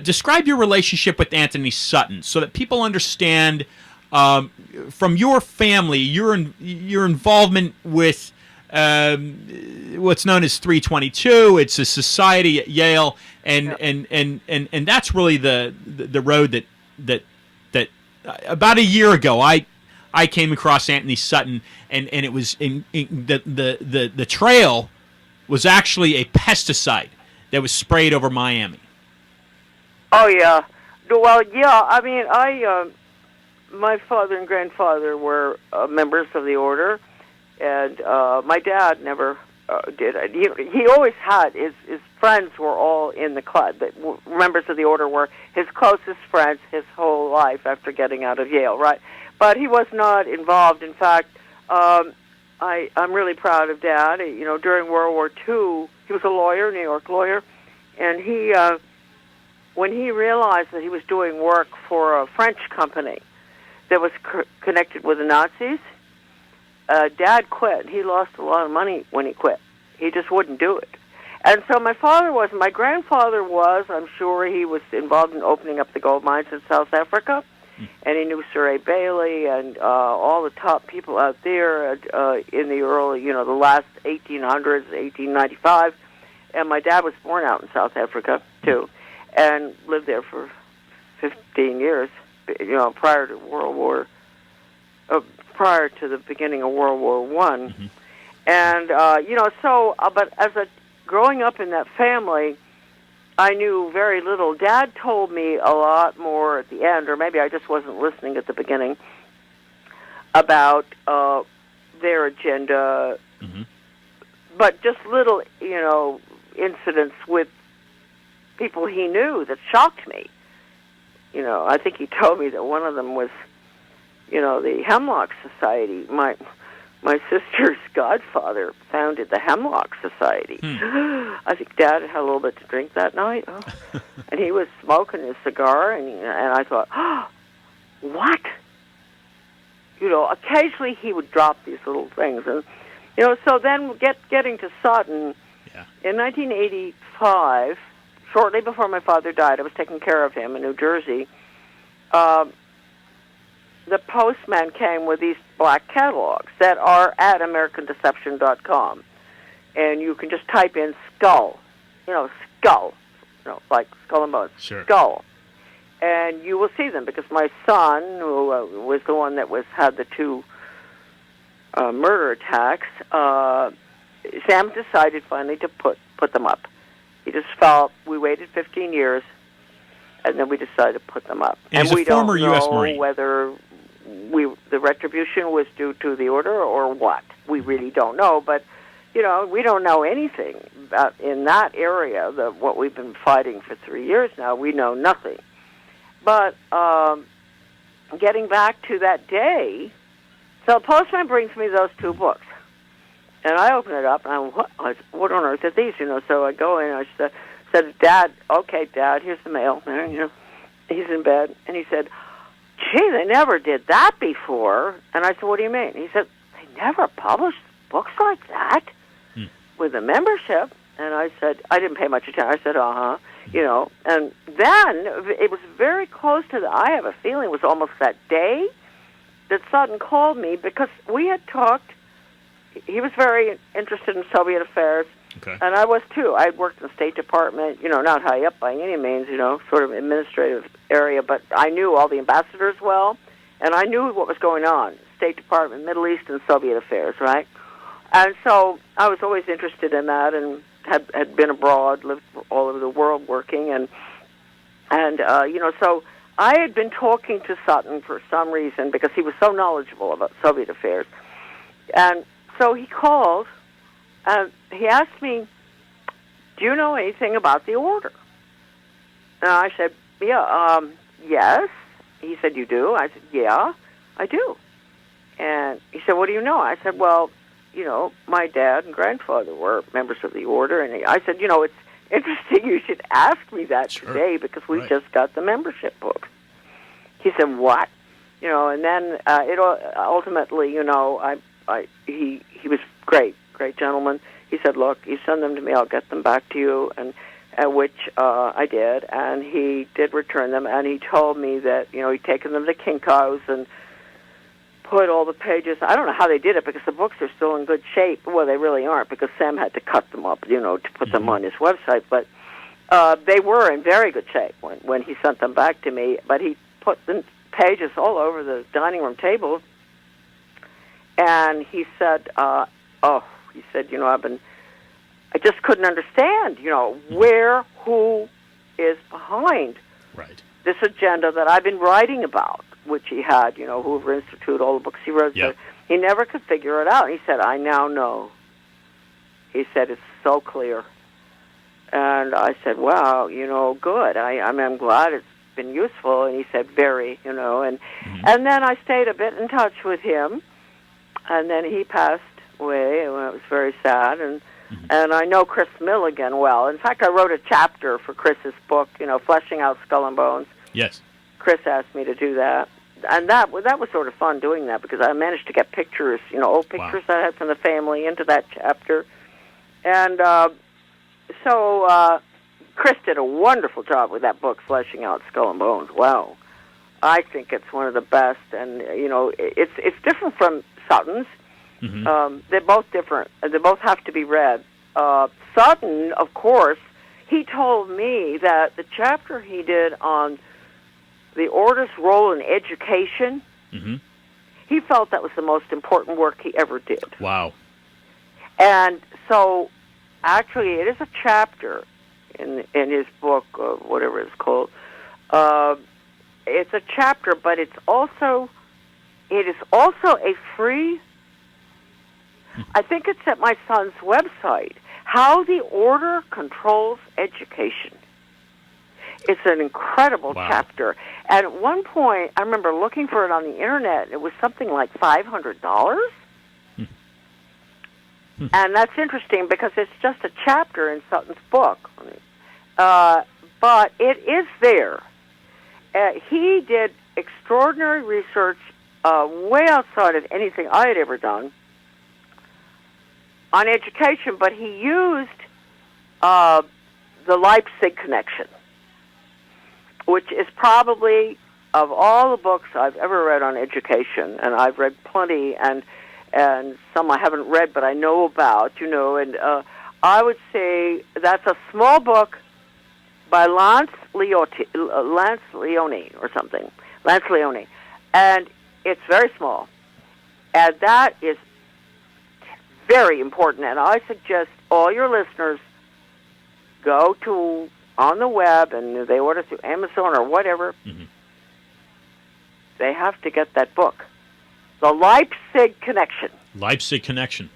describe your relationship with Antony Sutton so that people understand from your family, your involvement with what's known as 322. It's a society at Yale, and that's really the road that about a year ago I came across Antony Sutton, and it was the trail was actually a pesticide that was sprayed over Miami. Oh yeah, well yeah. I mean, my father and grandfather were members of the order, and my dad never did it. He always had his friends were all in the club. Members of the order were his closest friends his whole life after getting out of Yale, right? But he was not involved. In fact, I'm really proud of Dad. You know, during World War II, he was a lawyer, New York lawyer, and he when he realized that he was doing work for a French company that was connected with the Nazis, Dad quit. He lost a lot of money when he quit. He just wouldn't do it. And so my father was. My grandfather was. I'm sure he was involved in opening up the gold mines in South Africa, and he knew Sir A. Bailey and all the top people out there in the early, the last 1800s, 1895. And my dad was born out in South Africa, too, and lived there for 15 years, prior to prior to the beginning of World War I. Mm-hmm. And, but growing up in that family, I knew very little. Dad told me a lot more at the end, or maybe I just wasn't listening at the beginning, about their agenda, mm-hmm. but just little, incidents with people he knew that shocked me. I think he told me that one of them was, the Hemlock Society. My sister's godfather founded the Hemlock Society. I think Dad had a little bit to drink that night, and he was smoking his cigar, and I thought, what? Occasionally he would drop these little things, and so then getting to Sutton, in 1985, shortly before my father died, I was taking care of him in New Jersey. The postman came with these black catalogs that are at AmericanDeception.com. And you can just type in skull, skull, like skull and bones, sure. Skull. And you will see them, because my son, who was the one that had the two murder attacks, Sam decided finally to put them up. He just felt, we waited 15 years, and then we decided to put them up. And we don't former know U.S. Marine. Whether the retribution was due to the order or what. We really don't know, but, we don't know anything about in that area, what we've been fighting for 3 years now. We know nothing. But getting back to that day, so Postman brings me those two books. And I open it up, and what on earth are these? So I go in, and I said, Dad, okay, Dad, here's the mail. He's in bed, and he said, gee, they never did that before. And I said, what do you mean? He said, they never published books like that with a membership. And I said, I didn't pay much attention. I said, and then it was very close to I have a feeling it was almost that day that Sutton called me, because we had talked. He was very interested in Soviet affairs, okay. And I was too. I had worked in the State Department, not high up by any means, sort of administrative area, but I knew all the ambassadors well, and I knew what was going on, State Department, Middle East, and Soviet affairs, right? And so I was always interested in that, and had been abroad, lived all over the world working, and so I had been talking to Sutton for some reason, because he was so knowledgeable about Soviet affairs, and so he called, and he asked me, do you know anything about the order? And I said, yes. He said, you do? I said, yeah, I do. And he said, what do you know? I said, well, my dad and grandfather were members of the order. And I said, it's interesting you should ask me that today, because we just got the membership book. He said, what? And then it ultimately, he was great gentleman. He said, look, you send them to me, I'll get them back to you. And which I did, and he did return them, and he told me that, he'd taken them to Kinko's and put all the pages. I don't know how they did it because the books are still in good shape. Well, they really aren't because Sam had to cut them up, to put them on his website, but they were in very good shape when he sent them back to me, but he put the pages all over the dining room table, and he said, I just couldn't understand, who is behind this agenda that I've been writing about, which he had, Hoover Institute, all the books he wrote. Yep. He never could figure it out. He said, I now know. He said, it's so clear. And I said, wow, good. I'm glad it's been useful. And he said, very, and then I stayed a bit in touch with him, and then he passed away, and it was very sad. And I know Chris Milligan well. In fact, I wrote a chapter for Chris's book, Fleshing Out Skull and Bones. Yes. Chris asked me to do that. And that was sort of fun doing that because I managed to get pictures, old pictures I had from the family into that chapter. And so Chris did a wonderful job with that book, Fleshing Out Skull and Bones. Wow. I think it's one of the best. And, it's different from Sutton's. They're both different. They both have to be read. Sutton, of course, he told me that the chapter he did on the order's role in education, he felt that was the most important work he ever did. Wow. And so, actually, it is a chapter in his book, whatever it's called. It's a chapter, but it is also a free. I think it's at my son's website. How the Order Controls Education. It's an incredible chapter. And at one point, I remember looking for it on the internet. It was something like $500. And that's interesting because it's just a chapter in Sutton's book. But it is there. He did extraordinary research way outside of anything I had ever done on education, but he used the Leipzig connection, which is probably, of all the books I've ever read on education, and I've read plenty, and some I haven't read but I know about, and I would say that's a small book by Lance Leone or something, Lance Leone, and it's very small, and that is very important, and I suggest all your listeners go to on the web, and they order through Amazon or whatever, they have to get that book, The Leipzig Connection. Leipzig Connection.